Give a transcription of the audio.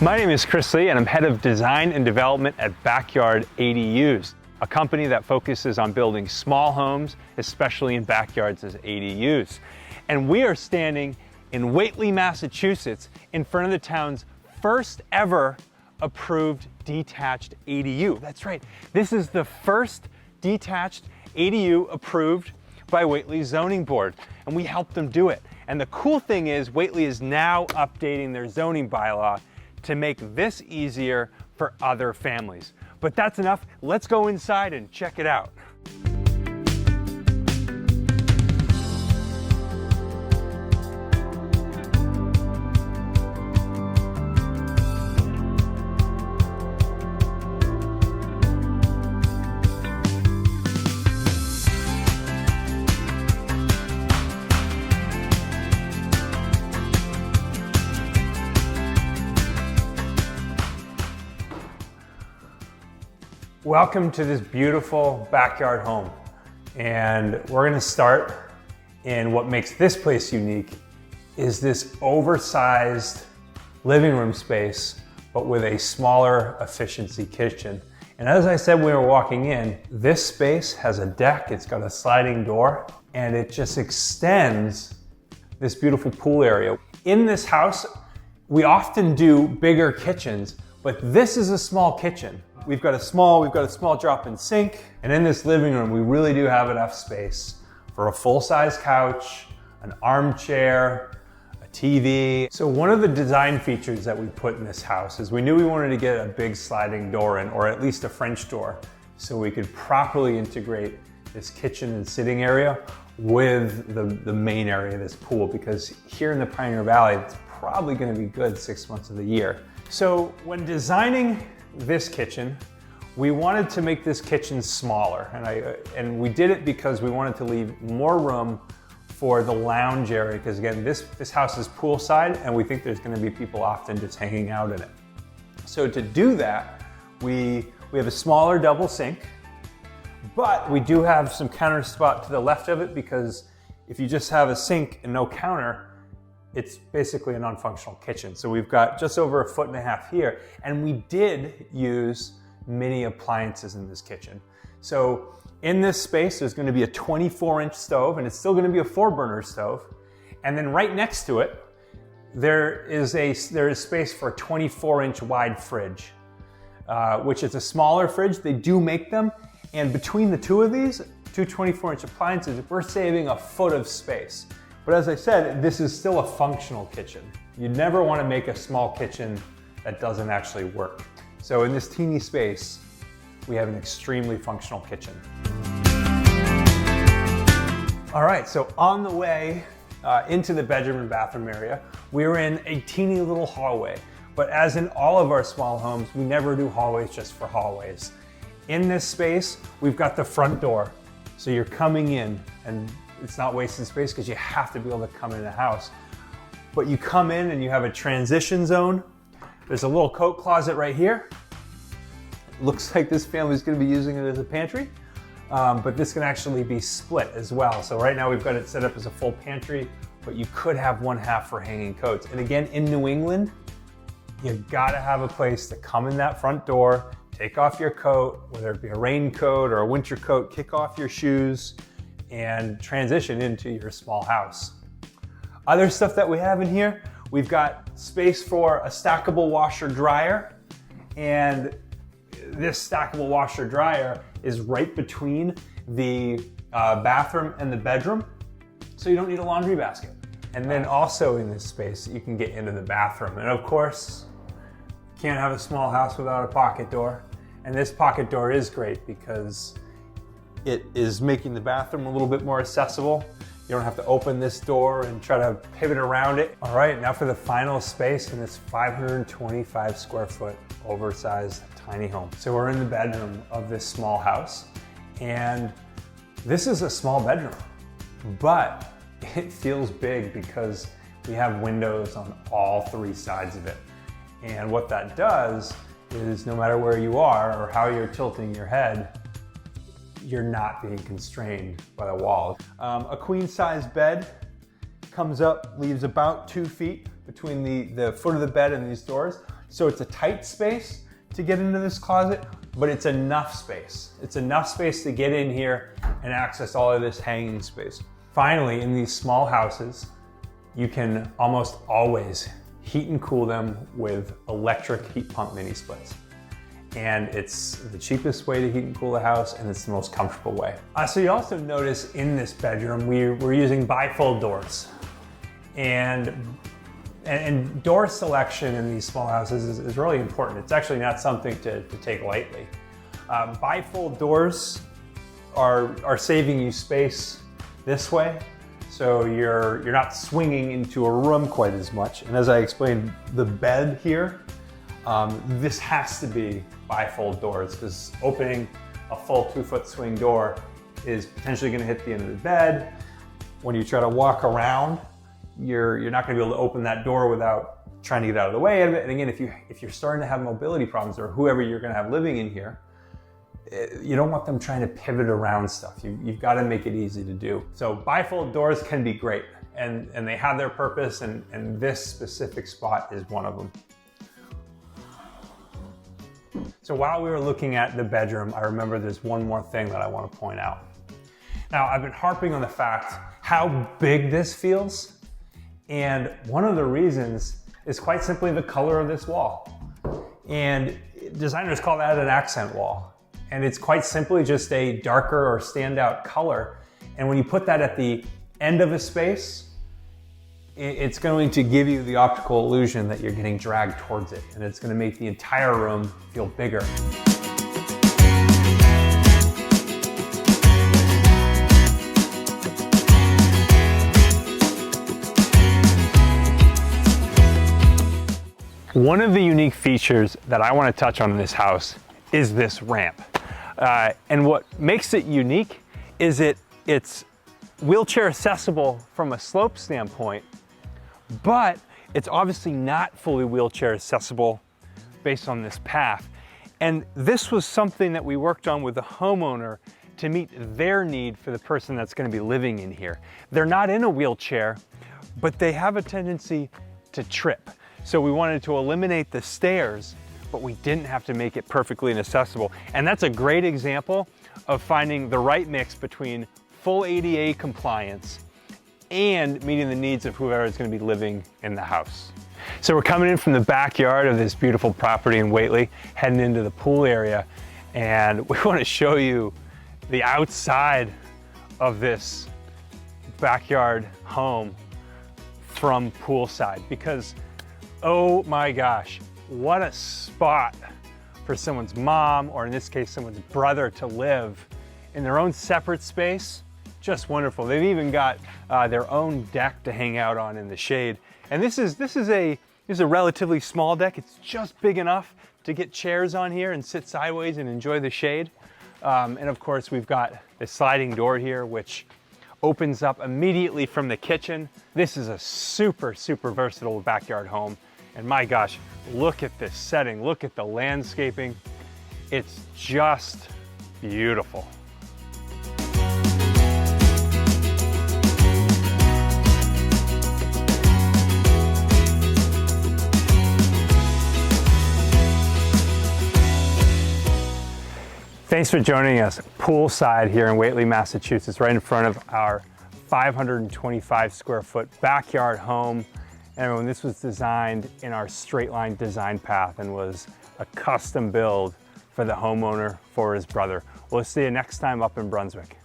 My name is Chris Lee and I'm head of design and development at Backyard ADUs, a company that focuses on building small homes, especially in backyards as ADUs. And we are standing in Whately, Massachusetts, in front of the town's first ever approved detached ADU. That's right, this is the first detached ADU approved by Whately Zoning Board, and we helped them do it. And the cool thing is, Whately is now updating their zoning bylaw to make this easier for other families. But that's enough, let's go inside and check it out. Welcome to this beautiful backyard home. And we're gonna start in what makes this place unique is this oversized living room space, but with a smaller efficiency kitchen. And as I said when we were walking in, this space has a deck, it's got a sliding door, and it just extends this beautiful pool area. In this house, we often do bigger kitchens, but this is a small kitchen. We've got a small drop-in sink, and in this living room, we really do have enough space for a full-size couch, an armchair, a TV. So one of the design features that we put in this house is we knew we wanted to get a big sliding door in, or at least a French door, so we could properly integrate this kitchen and sitting area with the main area of this pool, because here in the Pioneer Valley, it's probably gonna be good 6 months of the year. So when designing this kitchen, we wanted to make this kitchen smaller, and we did it because we wanted to leave more room for the lounge area, because again, this house is poolside, and we think there's going to be people often just hanging out in it. So to do that, we have a smaller double sink, but we do have some counter spot to the left of it, because if you just have a sink and no counter, it's basically a non-functional kitchen. So we've got just over 1.5 feet here, and we did use mini appliances in this kitchen. So in this space, there's gonna be a 24-inch stove, and it's still gonna be a 4-burner stove. And then right next to it, there is space for a 24-inch wide fridge, which is a smaller fridge. They do make them, and between the two of these, two 24-inch appliances, we're saving a foot of space. But as I said, this is still a functional kitchen. You never want to make a small kitchen that doesn't actually work. So in this teeny space, we have an extremely functional kitchen. All right, so on the way into the bedroom and bathroom area, we're in a teeny little hallway. But as in all of our small homes, we never do hallways just for hallways. In this space, we've got the front door. So you're coming in, and it's not wasting space because you have to be able to come in the house. But you come in and you have a transition zone. There's a little coat closet right here. Looks like this family's gonna be using it as a pantry, but this can actually be split as well. So right now we've got it set up as a full pantry, but you could have one half for hanging coats. And again, in New England, you gotta have a place to come in that front door, take off your coat, whether it be a raincoat or a winter coat, kick off your shoes, and transition into your small house. Other stuff that we have in here, we've got space for a stackable washer dryer, and this stackable washer dryer is right between the bathroom and the bedroom, so you don't need a laundry basket. And then also in this space, you can get into the bathroom. And of course, you can't have a small house without a pocket door. And this pocket door is great because it is making the bathroom a little bit more accessible. You don't have to open this door and try to pivot around it. All right, now for the final space in this 525 square foot oversized tiny home. So we're in the bedroom of this small house, and this is a small bedroom, but it feels big because we have windows on all 3 sides of it. And what that does is no matter where you are or how you're tilting your head, you're not being constrained by the wall. A queen size bed comes up, leaves about 2 feet between the foot of the bed and these doors. So it's a tight space to get into this closet, but it's enough space. It's enough space to get in here and access all of this hanging space. Finally, in these small houses, you can almost always heat and cool them with electric heat pump mini splits. And it's the cheapest way to heat and cool the house, and it's the most comfortable way. So you also notice in this bedroom, we're using bifold doors. And door selection in these small houses is really important. It's actually not something to take lightly. Bifold doors are saving you space this way, so you're not swinging into a room quite as much. And as I explained, the bed here, this has to be bifold doors, because opening a full 2-foot swing door is potentially going to hit the end of the bed. When you try to walk around, you're not going to be able to open that door without trying to get out of the way of it. And again, if you're starting to have mobility problems, or whoever you're going to have living in here, you don't want them trying to pivot around stuff. You've got to make it easy to do. So bifold doors can be great, and they have their purpose, and this specific spot is one of them. So while we were looking at the bedroom, I remember there's one more thing that I want to point out. Now, I've been harping on the fact how big this feels. And one of the reasons is quite simply the color of this wall. And designers call that an accent wall. And it's quite simply just a darker or standout color. And when you put that at the end of a space, it's going to give you the optical illusion that you're getting dragged towards it. And it's going to make the entire room feel bigger. One of the unique features that I want to touch on in this house is this ramp. And what makes it unique is it's wheelchair accessible from a slope standpoint, but it's obviously not fully wheelchair accessible based on this path. And this was something that we worked on with the homeowner to meet their need for the person that's going to be living in here. They're not in a wheelchair, but they have a tendency to trip. So we wanted to eliminate the stairs, but we didn't have to make it perfectly inaccessible. And that's a great example of finding the right mix between full ADA compliance and meeting the needs of whoever is going to be living in the house. So we're coming in from the backyard of this beautiful property in Whately, heading into the pool area. And we want to show you the outside of this backyard home from Poolside, because oh my gosh, what a spot for someone's mom, or in this case, someone's brother, to live in their own separate space. Just wonderful. They've even got their own deck to hang out on in the shade. And this is a relatively small deck. It's just big enough to get chairs on here and sit sideways and enjoy the shade. And of course, we've got this sliding door here, which opens up immediately from the kitchen. This is a super, super versatile backyard home. And my gosh, look at this setting. Look at the landscaping. It's just beautiful. Thanks for joining us poolside here in Whately, Massachusetts, right in front of our 525 square foot backyard home. And everyone, this was designed in our straight line design path and was a custom build for the homeowner for his brother. We'll see you next time up in Brunswick.